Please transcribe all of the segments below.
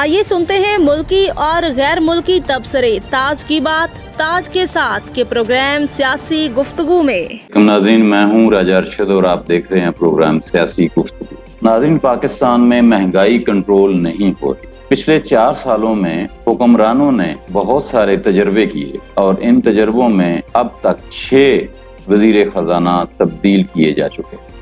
आइए सुनते हैं मुल्की और गैर मुल्की तबसरे ताज की बात ताज के साथ के प्रोग्राम सियासी गुफ्तगू में। नाज़रीन, मैं हूँ राजा अरशद और आप देख रहे हैं प्रोग्राम सियासी गुफ्तगू। नाज़रीन, पाकिस्तान में महंगाई कंट्रोल नहीं हो रही। पिछले 4 सालों में हुक्मरानों ने बहुत सारे तजर्बे किए और इन तजर्बों में अब तक 6 वजीर खजाना तब्दील किए जा चुके हैं।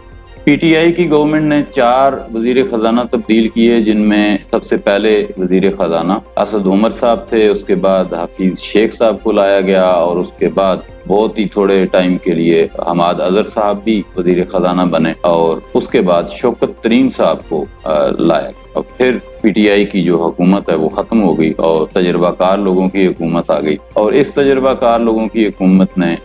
पीटीआई की गवर्नमेंट ने 4 वजीर खजाना तब्दील किए, जिनमें सबसे पहले वजीर खजाना असद उमर साहब थे, उसके बाद हफीज शेख साहब को लाया गया और उसके बाद बहुत ही थोड़े टाइम के लिए हमाद अजहर साहब भी वजीर खजाना बने और उसके बाद शौकत तरीन साहब को लाया गया। और फिर पीटीआई की जो हुकूमत है वो खत्म हो गई और तजर्बाकार लोगों की हुकूमत आ गई और इस तजर्बाकार लोगों की हुकूमत ने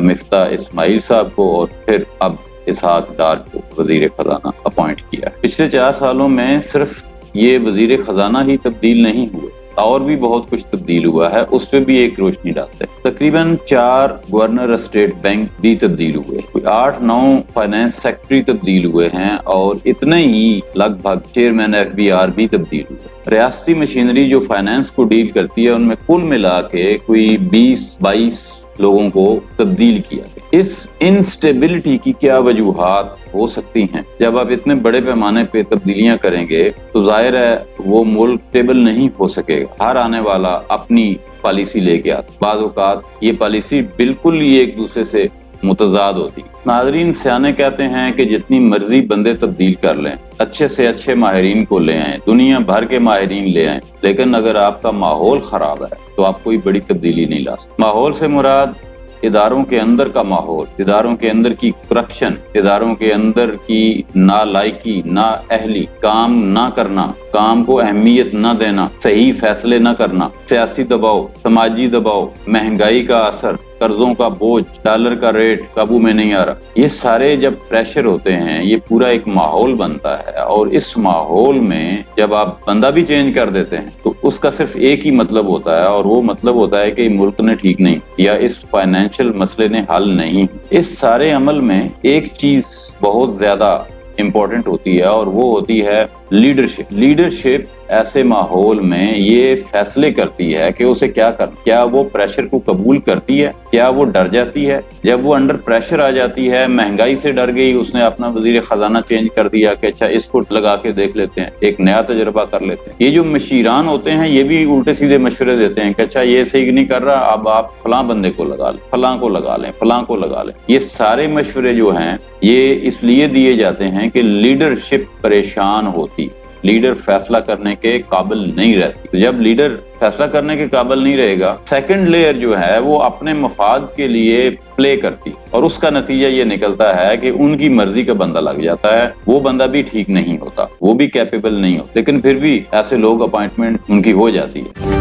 मिफ्ता इस्माइल साहब को और फिर अब इसहाक डार को वजीर खजाना अपॉइंट किया। पिछले 4 सालों में सिर्फ ये वजीर खजाना ही तब्दील नहीं हुए, और भी बहुत कुछ तब्दील हुआ है, उस पर भी एक रोशनी डालते हैं। तकरीबन 4 गवर्नर स्टेट बैंक भी तब्दील हुए, 8-9 फाइनेंस सेक्रेटरी तब्दील हुए हैं और इतने ही लगभग चेयरमैन FBR भी तब्दील हुए। रियासती मशीनरी जो फाइनेंस को डील करती है उनमें कुल मिला के कोई 20-22 लोगों को तब्दील किया गया। इस इंस्टेबिलिटी की क्या वजूहात हो सकती हैं? जब आप इतने बड़े पैमाने पे तब्दीलियां करेंगे तो जाहिर है वो मुल्क स्टेबल नहीं हो सकेगा। हर आने वाला अपनी पॉलिसी लेके आता, बाज़ औक़ात ये पॉलिसी बिल्कुल ही एक दूसरे से मुतजाद होती। नाज़रीन, सियाने कहते हैं कि जितनी मर्जी बंदे तब्दील कर लें, अच्छे से अच्छे माहिरीन को ले आएं, दुनिया भर के माहिरीन ले आएं, लेकिन अगर आपका माहौल खराब है तो आप कोई बड़ी तब्दीली नहीं ला सकते। माहौल से मुराद इदारों के अंदर का माहौल, इदारों के अंदर की करप्शन, इदारों के अंदर की नालायकी, नाअहली, काम ना करना, काम को अहमियत न देना, सही फैसले न करना, सियासी दबाव, समाजी दबाव, महंगाई का असर, कर्जों का बोझ, डॉलर का रेट काबू में नहीं आ रहा, ये सारे जब प्रेशर होते हैं ये पूरा एक माहौल बनता है और इस माहौल में जब आप बंदा भी चेंज कर देते हैं तो उसका सिर्फ एक ही मतलब होता है और वो मतलब होता है कि मुल्क ने ठीक नहीं या इस फाइनेंशियल मसले ने हल नहीं। इस सारे अमल में एक चीज बहुत ज्यादा इम्पोर्टेंट होती है और वो होती है लीडरशिप। लीडरशिप ऐसे माहौल में ये फैसले करती है कि उसे क्या करना। क्या वो प्रेशर को कबूल करती है? क्या वो डर जाती है? जब वो अंडर प्रेशर आ जाती है, महंगाई से डर गई, उसने अपना वजीर खजाना चेंज कर दिया कि अच्छा इसको लगा के देख लेते हैं, एक नया तजर्बा कर लेते हैं। ये जो मशीरान होते हैं ये भी उल्टे सीधे मशवरे देते हैं कि अच्छा ये सही नहीं कर रहा, अब आप फलां बंदे को लगा लें, फलां को लगा लें, फलां को लगा लें। ये सारे मशवरे जो हैं ये इसलिए दिए जाते हैं कि लीडरशिप परेशान होती, लीडर फैसला करने के काबिल नहीं रहती। तो जब लीडर फैसला करने के काबिल नहीं रहेगा, सेकंड लेयर जो है वो अपने मफाद के लिए प्ले करती और उसका नतीजा ये निकलता है कि उनकी मर्जी का बंदा लग जाता है। वो बंदा भी ठीक नहीं होता, वो भी कैपेबल नहीं होता, लेकिन फिर भी ऐसे लोग अपॉइंटमेंट उनकी हो जाती है।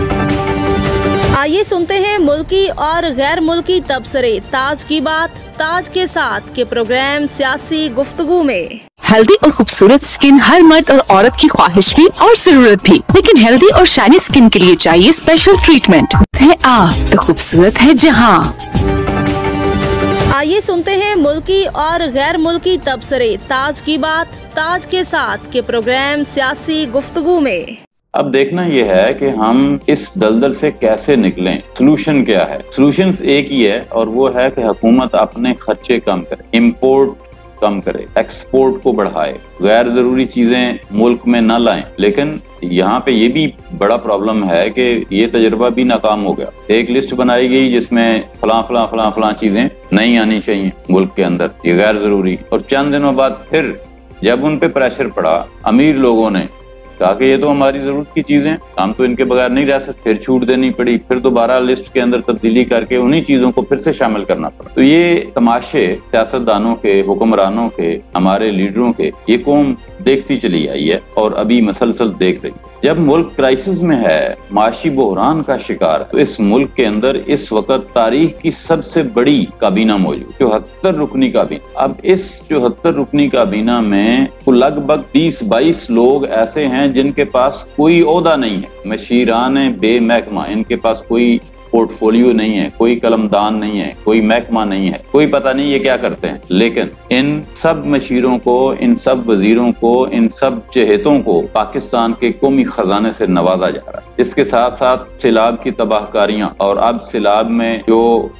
आइए सुनते हैं मुल्की और गैर मुल्की तबसरे ताज की बात ताज के साथ के प्रोग्राम सियासी गुफ्तगू में। हेल्दी और खूबसूरत स्किन हर मर्द और औरत की ख्वाहिश भी और जरूरत भी, लेकिन हेल्दी और शाइनी स्किन के लिए चाहिए स्पेशल ट्रीटमेंट। है आप तो खूबसूरत है जहां। आइए सुनते हैं मुल्की और गैर मुल्की तबसरे ताज की बात ताज के साथ के प्रोग्राम सियासी गुफ्तगू में। अब देखना यह है कि हम इस दलदल से कैसे निकलें। सोल्यूशन क्या है? सोल्यूशन एक ही है और वो है कि हुकूमत अपने खर्चे कम करे, इम्पोर्ट कम करे, एक्सपोर्ट को बढ़ाए, गैर जरूरी चीजें मुल्क में न लाएं। लेकिन यहाँ पे ये भी बड़ा प्रॉब्लम है कि ये तजर्बा भी नाकाम हो गया। एक लिस्ट बनाई गई जिसमें फलां चीजें नहीं आनी चाहिए मुल्क के अंदर, ये गैर जरूरी, और चंद दिनों बाद फिर जब उन पे प्रेशर पड़ा, अमीर लोगों ने कहा कि ये तो हमारी जरूरत की चीजें, हम तो इनके बगैर नहीं रह सकते, फिर छूट देनी पड़ी, फिर दोबारा लिस्ट के अंदर तब्दीली करके उन्हीं चीजों को फिर से शामिल करना पड़ा। तो ये तमाशे सियासतदानों के, हुक्मरानों के, हमारे लीडरों के, ये कौम देखती चली आई है और अभी मसलसल देख रही है। जब मुल्क क्राइसिस में है, माशी बहरान का शिकार, तो इस मुल्क के अंदर इस वक्त तारीख की सबसे बड़ी काबीना मौजूद, 74 रुकनी काबीना। अब इस 74 रुकनी काबीना में लगभग 20-22 लोग ऐसे हैं जिनके पास कोई ओहदा नहीं है, मशीरान बेमहकमा, इनके पास कोई पोर्टफोलियो नहीं है, कोई कलमदान नहीं है, कोई महकमा नहीं है, कोई पता नहीं ये क्या करते हैं। लेकिन इन सब मशीरों को, इन सब वजीरों को, इन सब चहेतों को पाकिस्तान के कौमी खजाने से नवाजा जा रहा है। इसके साथ साथ सैलाब की तबाहकारियां, और अब सैलाब में जो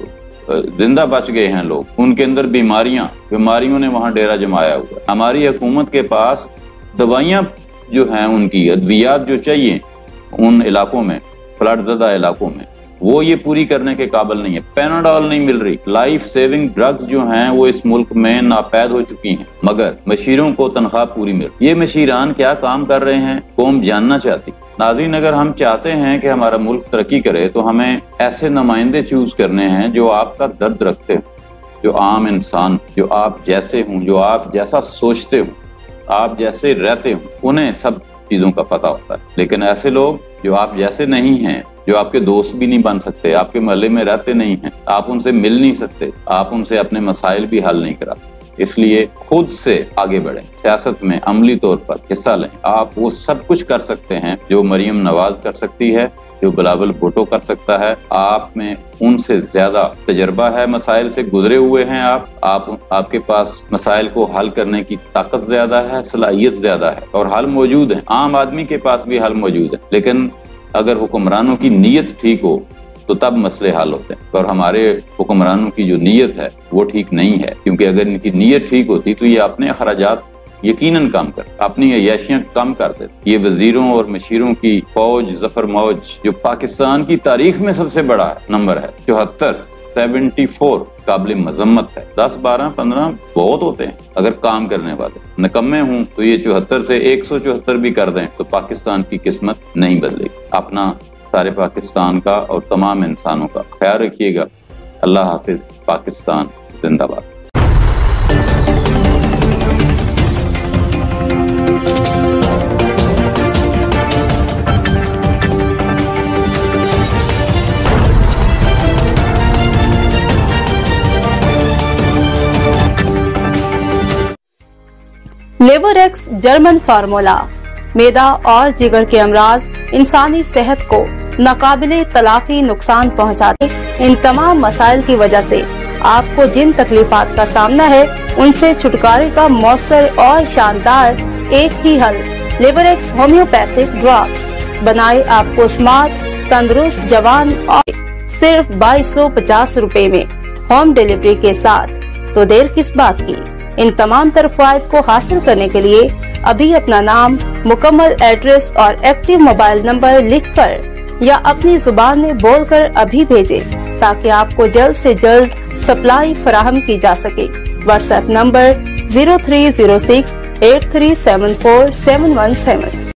जिंदा बच गए हैं लोग, उनके अंदर बीमारियों ने वहां डेरा जमाया हुआ है। हमारी हुकूमत के पास दवाइयां जो हैं, उनकी अद्वियात जो चाहिए उन इलाकों में, फ्लड ज़दा इलाकों में, वो ये पूरी करने के काबिल नहीं है। पैनाडॉल नहीं मिल रही, लाइफ सेविंग ड्रग्स जो हैं वो इस मुल्क में नापैद हो चुकी हैं, मगर मशीरों को तनख्वाह पूरी मिल रही। ये मशीरान क्या काम कर रहे हैं, कौम जानना चाहती। नाज़रीन, अगर हम चाहते हैं कि हमारा मुल्क तरक्की करे तो हमें ऐसे नुमाइंदे चूज करने हैं जो आपका दर्द रखते हो, जो आम इंसान, जो आप जैसे हों, जो आप जैसा सोचते हो, आप जैसे रहते हो, उन्हें सब चीजों का पता होता है। लेकिन ऐसे लोग जो आप जैसे नहीं हैं, जो आपके दोस्त भी नहीं बन सकते, आपके मोहल्ले में रहते नहीं हैं, आप उनसे मिल नहीं सकते, आप उनसे अपने मसाइल भी हल नहीं करा सकते, इसलिए खुद से आगे बढ़ें, सियासत में अमली तौर पर हिस्सा लें। आप वो सब कुछ कर सकते हैं जो मरियम नवाज कर सकती है, जो बिलावल भुट्टो कर सकता है। आप में उनसे ज्यादा तजर्बा है, मसाइल से गुजरे हुए हैं आपके पास मसाइल को हल करने की ताकत ज्यादा है, सलाहियत ज्यादा है, और हल मौजूद है। आम आदमी के पास भी हल मौजूद है, लेकिन अगर हुक्मरानों की नीयत ठीक हो तो तब मसले हल होते हैं। और हमारे हुक्मरानों की जो नीयत है वो ठीक नहीं है, क्योंकि अगर इनकी नीयत ठीक होती तो ये अपने अखराजात यकीनन कम कर, अपनी अय्याशियां कम कर देते। ये वजीरों और मशीरों की फौज, जफर मौज, जो पाकिस्तान की तारीख में सबसे बड़ा नंबर है, 74 काबिल मजम्मत है। 10, 12, 15 बहुत होते हैं अगर काम करने वाले। निकम्मे हूं तो ये 74 से 174 भी कर दें तो पाकिस्तान की किस्मत नहीं बदलेगी। अपना, सारे पाकिस्तान का और तमाम इंसानों का ख्याल रखिएगा। अल्लाह हाफिज। पाकिस्तान जिंदाबाद। लेवोरेक्स जर्मन फार्मूला मैदा और जिगर के अमराज इंसानी सेहत को नाकाबिले तलाफी नुकसान पहुंचाते। इन तमाम मसाइल की वजह से आपको जिन तकलीफात का सामना है उनसे छुटकारे का मौसर और शानदार एक ही हल, लेवोरेक्स होम्योपैथिक ड्रॉप्स। बनाए आपको स्मार्ट, तंदुरुस्त, जवान और सिर्फ 2250 रुपए में होम डिलीवरी के साथ। तो देर किस बात की, इन तमाम तरफ़ायत को हासिल करने के लिए अभी अपना नाम, मुकम्मल एड्रेस और एक्टिव मोबाइल नंबर लिखकर या अपनी जुबान में बोलकर अभी भेजें, ताकि आपको जल्द से जल्द सप्लाई फराहम की जा सके। WhatsApp number 0306 8374 717।